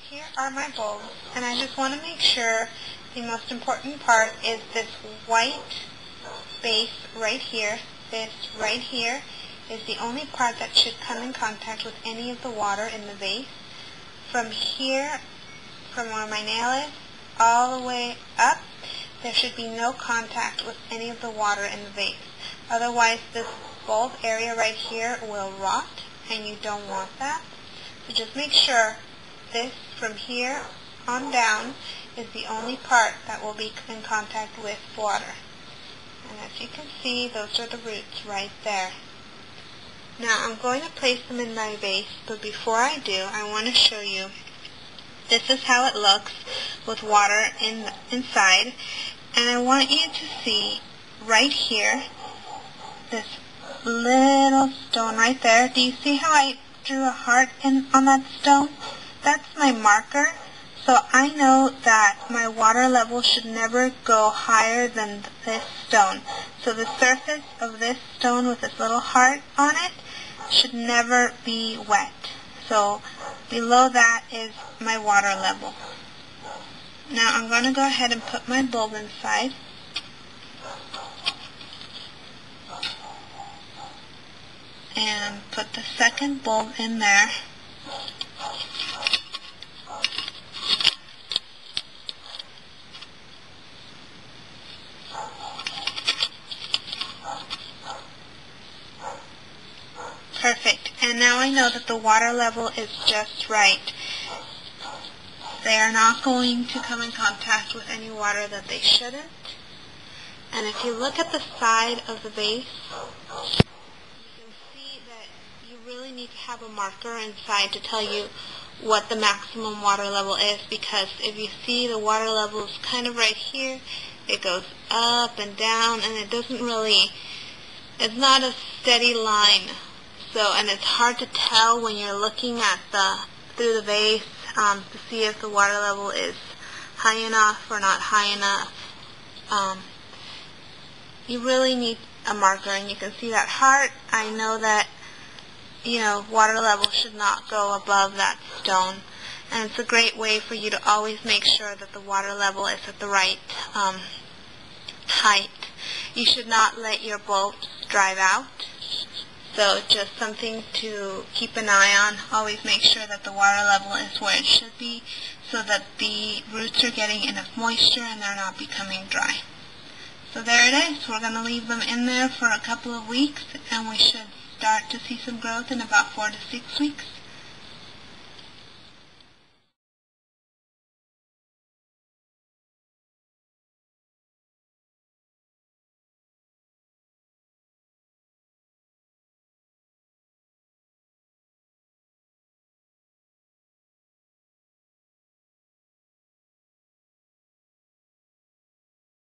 here are my bulbs, and I just want to make sure the most important part is this white base right here. This right here is the only part that should come in contact with any of the water in the vase. From here, from where my nail is, all the way up, there should be no contact with any of the water in the vase. Otherwise, this bulb area right here will rot, and you don't want that. So just make sure this from here on down is the only part that will be in contact with water. And as you can see, those are the roots right there. Now I'm going to place them in my vase, but before I do, I want to show you this is how it looks with water inside. And I want you to see right here, this little stone right there. Do you see how I drew a heart on that stone? That's my marker. So I know that my water level should never go higher than this stone. So the surface of this stone with this little heart on it should never be wet. So below that is my water level. Now I'm going to go ahead and put my bulb inside. And put the second bulb in there. Perfect. And now I know that the water level is just right. They are not going to come in contact with any water that they shouldn't. And if you look at the side of the vase, you can see that you really need to have a marker inside to tell you what the maximum water level is, because if you see the water level is kind of right here, it goes up and down, and it doesn't really, it's not a steady line. So, and it's hard to tell when you're looking at through the vase to see if the water level is high enough or not high enough. You really need a marker, and you can see that heart. I know that, water level should not go above that stone, and it's a great way for you to always make sure that the water level is at the right height. You should not let your bulbs dry out. So just something to keep an eye on. Always make sure that the water level is where it should be, so that the roots are getting enough moisture and they're not becoming dry. So there it is. We're going to leave them in there for a couple of weeks, and we should start to see some growth in about 4 to 6 weeks.